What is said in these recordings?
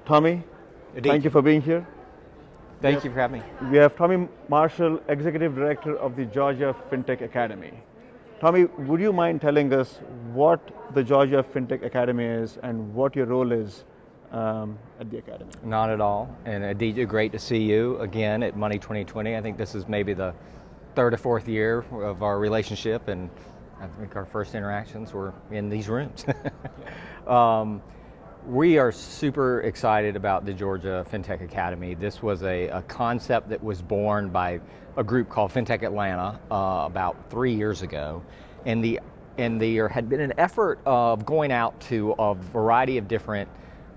Tommy, thank you for being here. Thank you for having me. We have Tommy Marshall, Executive Director of the Georgia FinTech Academy. Tommy, would you mind telling us what the Georgia FinTech Academy is and what your role is at the Academy? Not at all. And Aditya, great to see you again at Money 2020. I think this is maybe the third or fourth year of our relationship, and I think our first interactions were in these rooms. We are super excited about the Georgia FinTech Academy. This was a concept that was born by a group called FinTech Atlanta about 3 years ago. And there had been an effort of going out to a variety of different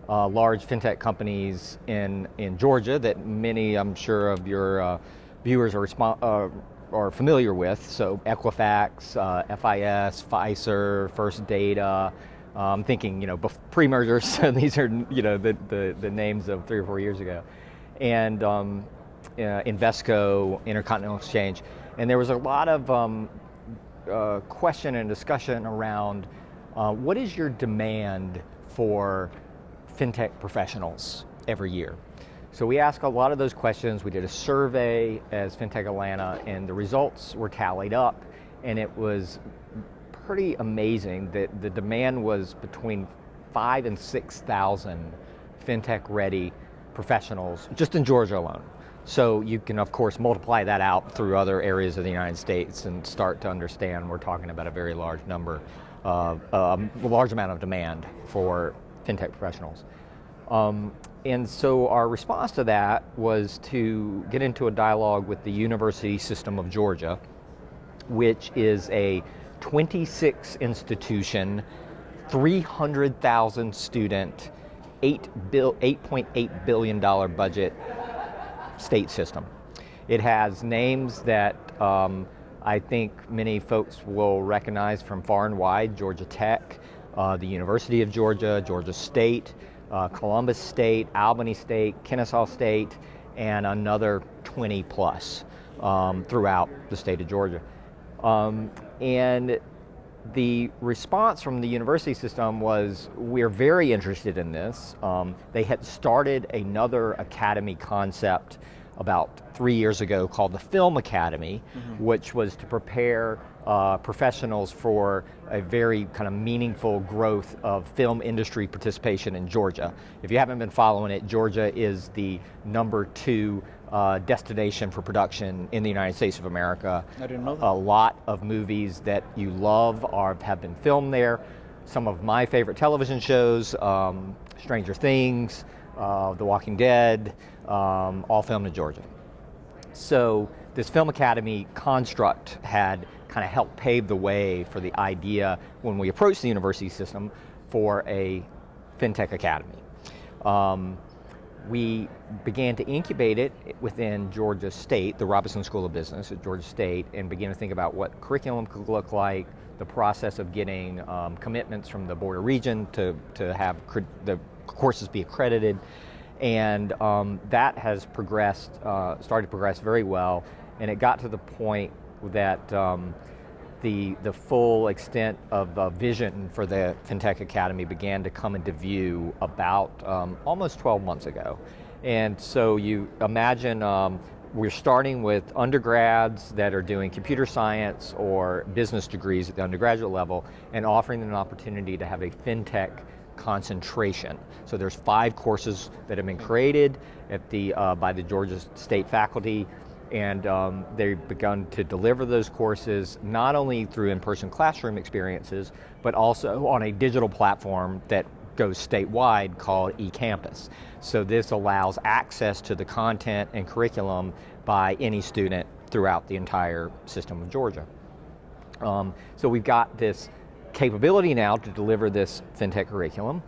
large FinTech companies in Georgia that many, I'm sure, of your viewers are familiar with. So Equifax, FIS, Fiserv, First Data. I'm thinking, pre-mergers, so these are, the names of 3 or 4 years ago. And Invesco, Intercontinental Exchange. And there was a lot of question and discussion around what is your demand for FinTech professionals every year? So we asked a lot of those questions. We did a survey as FinTech Atlanta, and the results were tallied up, and it was pretty amazing that the demand was between 5,000 and 6,000 FinTech-ready professionals just in Georgia alone. So you can, of course, multiply that out through other areas of the United States and start to understand we're talking about a very large number, a large amount of demand for FinTech professionals. And so our response to that was to get into a dialogue with the University System of Georgia, which is a 26 institution, 300,000 student, $8.8 billion budget state system. It has names that I think many folks will recognize from far and wide: Georgia Tech, the University of Georgia, Georgia State, Columbus State, Albany State, Kennesaw State, and another 20 plus throughout the state of Georgia. And the response from the university system was, we're very interested in this. They had started another academy concept about 3 years ago called the Film Academy, which was to prepare professionals for a very kind of meaningful growth of film industry participation in Georgia. If you haven't been following it, Georgia is the #2 destination for production in the United States of America. I didn't know that. A lot of movies that you love have been filmed there. Some of my favorite television shows, Stranger Things, The Walking Dead, all filmed in Georgia. So this Film Academy construct had kind of helped pave the way for the idea when we approached the university system for a FinTech Academy. We began to incubate it within Georgia State, the Robinson School of Business at Georgia State, and began to think about what curriculum could look like, the process of getting commitments from the board of region to have the courses be accredited. And that has progressed, started to progress very well, and it got to the point that the full extent of vision for the FinTech Academy began to come into view about almost 12 months ago. And so you imagine we're starting with undergrads that are doing computer science or business degrees at the undergraduate level and offering them an opportunity to have a FinTech concentration. So there's 5 courses that have been created at by the Georgia State faculty, and they've begun to deliver those courses not only through in-person classroom experiences, but also on a digital platform that goes statewide called eCampus. So this allows access to the content and curriculum by any student throughout the entire system of Georgia. So we've got this capability now to deliver this FinTech curriculum.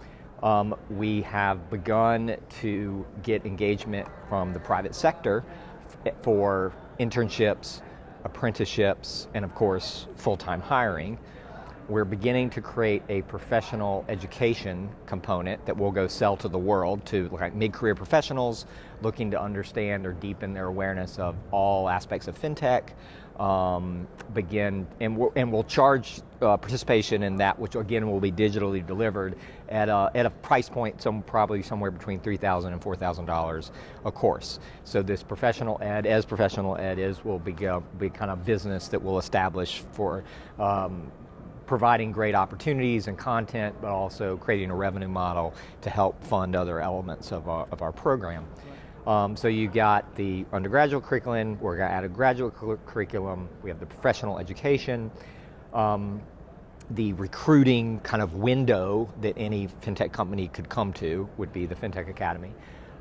We have begun to get engagement from the private sector for internships, apprenticeships, and of course, full-time hiring. We're beginning to create a professional education component that we'll go sell to the world, to like mid-career professionals looking to understand or deepen their awareness of all aspects of fintech. We'll charge participation in that, which again will be digitally delivered at a price point probably somewhere between $3,000 and $4,000 a course. So this professional ed, as professional ed is, will be kind of business that we'll establish for providing great opportunities and content, but also creating a revenue model to help fund other elements of our program. So you got the undergraduate curriculum, we're going to add a graduate curriculum, we have the professional education, the recruiting kind of window that any fintech company could come to would be the FinTech Academy.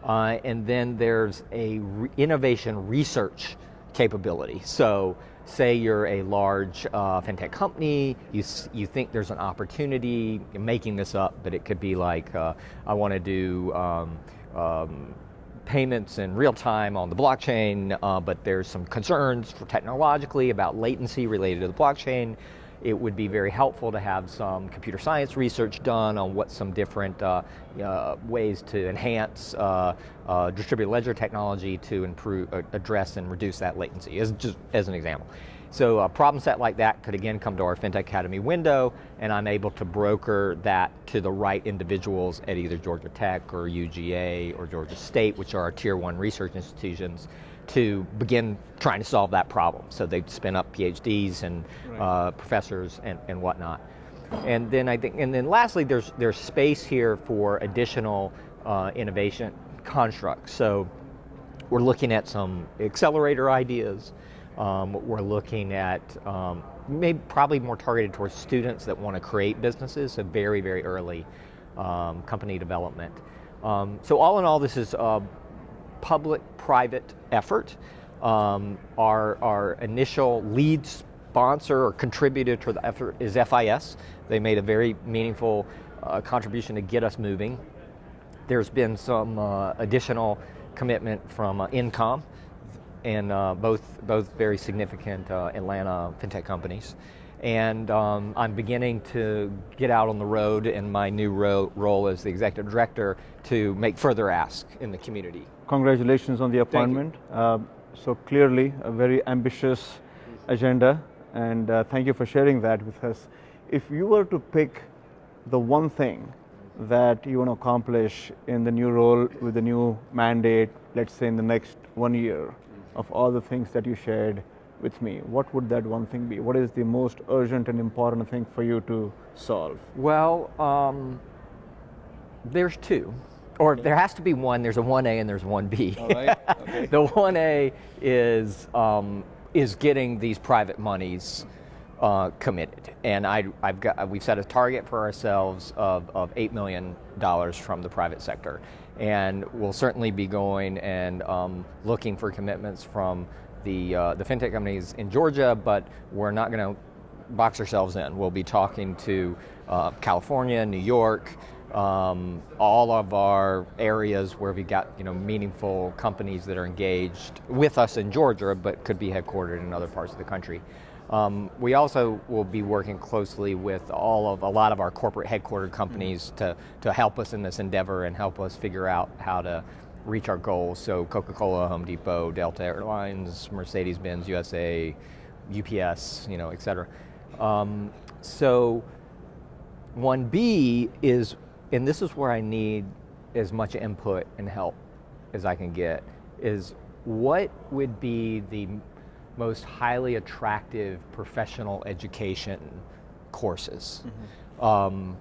And then there's a innovation research capability. So say you're a large fintech company, you think there's an opportunity, you're making this up, but it could be like, I want to do payments in real time on the blockchain, but there's some concerns technologically about latency related to the blockchain. It would be very helpful to have some computer science research done on what some different ways to enhance distributed ledger technology to improve, address and reduce that latency, just as an example. So a problem set like that could again come to our FinTech Academy window, and I'm able to broker that to the right individuals at either Georgia Tech or UGA or Georgia State, which are our tier 1 research institutions, to begin trying to solve that problem. So they spin up PhDs and professors and whatnot. And then lastly, there's space here for additional innovation constructs. So we're looking at some accelerator ideas. We're looking at probably more targeted towards students that want to create businesses, so very, very early company development. So all in all, this is a public-private effort. Our initial lead sponsor or contributor to the effort is FIS. They made a very meaningful contribution to get us moving. There's been some additional commitment from Incom, and both very significant Atlanta fintech companies. And I'm beginning to get out on the road in my new role as the executive director to make further asks in the community. Congratulations on the appointment. So clearly a very ambitious agenda, and thank you for sharing that with us. If you were to pick the one thing that you want to accomplish in the new role with the new mandate, let's say in the next 1 year, of all the things that you shared with me, what would that one thing be? What is the most urgent and important thing for you to solve? Well, there's two. Or there has to be one. There's a 1A and there's 1B. All right. Okay. The 1A is getting these private monies committed, and we've set a target for ourselves of $8 million from the private sector, and we'll certainly be going and looking for commitments from the fintech companies in Georgia, but we're not going to box ourselves in. We'll be talking to California, New York, all of our areas where we got meaningful companies that are engaged with us in Georgia, but could be headquartered in other parts of the country. We also will be working closely with a lot of our corporate headquartered companies to help us in this endeavor and help us figure out how to reach our goals. So Coca-Cola, Home Depot, Delta Airlines, Mercedes-Benz, USA, UPS, et cetera. So 1B is, and this is where I need as much input and help as I can get, is what would be the most highly attractive professional education courses. Mm-hmm.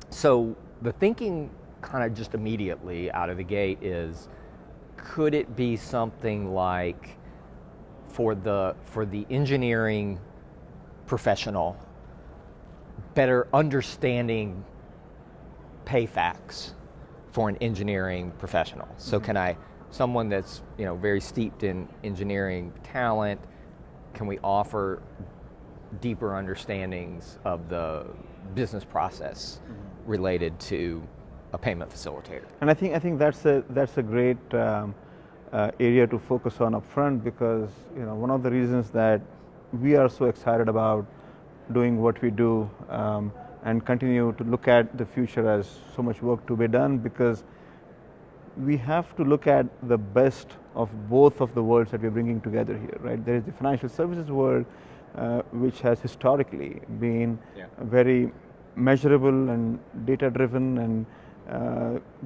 So the thinking kind of just immediately out of the gate is, could it be something like for the engineering professional, better understanding pay facts for an engineering professional? So can someone that's very steeped in engineering talent, can we offer deeper understandings of the business process related to a payment facilitator? And I think that's a great area to focus on up front, because one of the reasons that we are so excited about doing what we do and continue to look at the future as so much work to be done, because we have to look at the best of both of the worlds that we're bringing together here, right? There is the financial services world, which has historically been very measurable and data-driven, and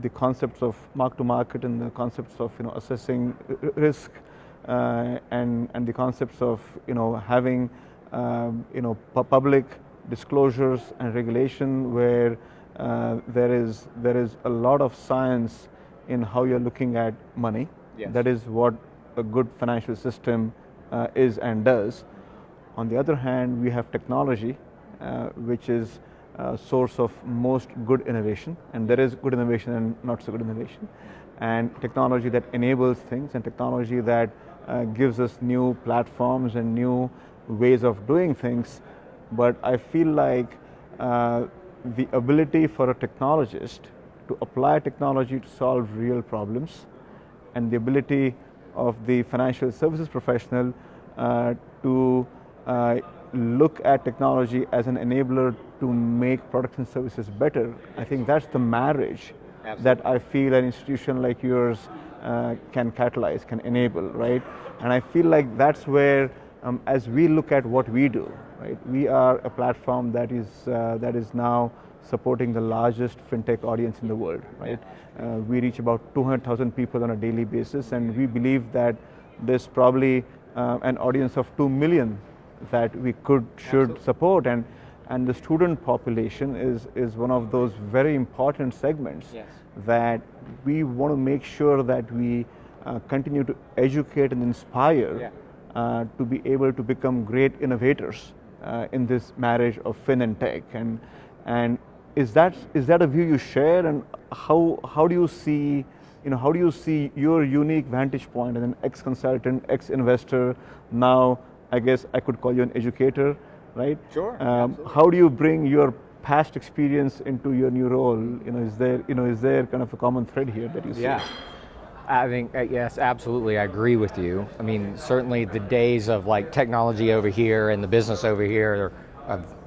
the concepts of mark-to-market and the concepts of assessing risk, and the concepts of having public disclosures and regulation, where there is a lot of science in how you're looking at money. Yes. That is what a good financial system is and does. On the other hand, we have technology, which is a source of most good innovation, and there is good innovation and not so good innovation, and technology that enables things, and technology that gives us new platforms and new ways of doing things. But I feel like the ability for a technologist to apply technology to solve real problems, and the ability of the financial services professional to look at technology as an enabler to make products and services better. I think that's the marriage that I feel an institution like yours can catalyze, can enable, right? And I feel like that's where, as we look at what we do, right, we are a platform that is now supporting the largest fintech audience in the world, right? We reach about 200,000 people on a daily basis, and we believe that there's probably an audience of 2 million that we should support, and the student population is one of those very important segments that we want to make sure that we continue to educate and inspire to be able to become great innovators in this marriage of fin and tech. And is that a view you share? And how do you see your unique vantage point as an ex-consultant, ex-investor? Now, I guess I could call you an educator, right? Sure. How do you bring your past experience into your new role? Is there kind of a common thread here that you see? Yeah. I think, yes, absolutely, I agree with you. I mean, certainly the days of like technology over here and the business over here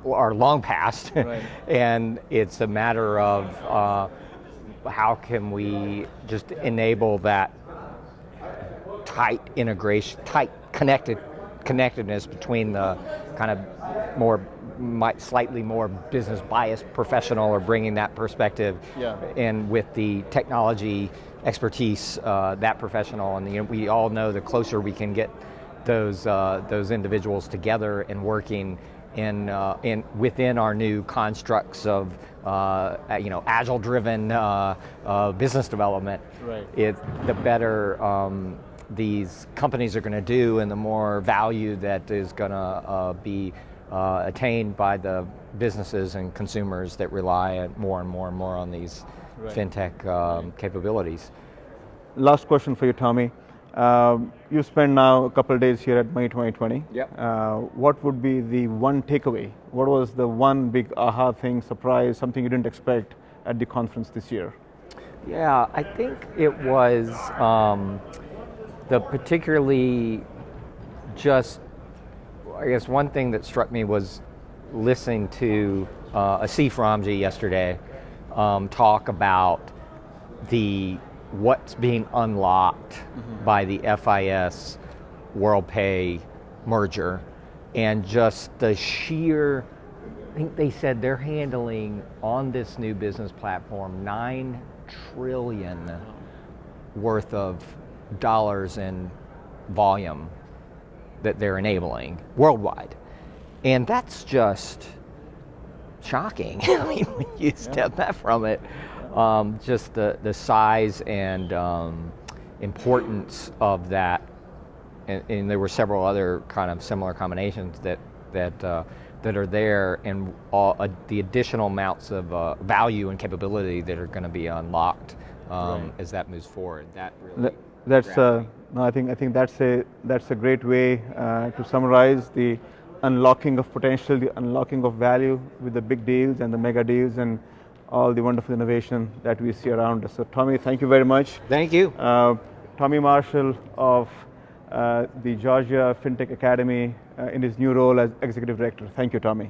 are long past. Right. And it's a matter of how can we just enable that tight integration, tight connectedness between the kind of slightly more business biased professional, or bringing that perspective in with the technology expertise, that professional. And we all know the closer we can get those individuals together and working within our new constructs of agile driven business development, the better these companies are going to do, and the more value that is going to be attained by the businesses and consumers that rely more and more on these fintech capabilities. Last question for you, Tommy. You spent now a couple of days here at May 2020. What would be the one takeaway? What was the one big aha thing, surprise, something you didn't expect at the conference this year? Yeah, I think it was the particularly I guess one thing that struck me was listening to Asif Ramji yesterday talk about what's being unlocked by the FIS WorldPay merger, and just the sheer, I think they said they're handling on this new business platform $9 trillion worth of dollars in volume that they're enabling worldwide. And that's just shocking. I mean, when you step back from it, just the size and importance of that, and there were several other kind of similar combinations that are there, and the additional amounts of value and capability that are going to be unlocked as that moves forward. That really I think that's a great way to summarize the unlocking of potential, the unlocking of value with the big deals and the mega deals and all the wonderful innovation that we see around us. So Tommy, thank you very much. Thank you. Tommy Marshall of the Georgia FinTech Academy in his new role as Executive Director. Thank you, Tommy.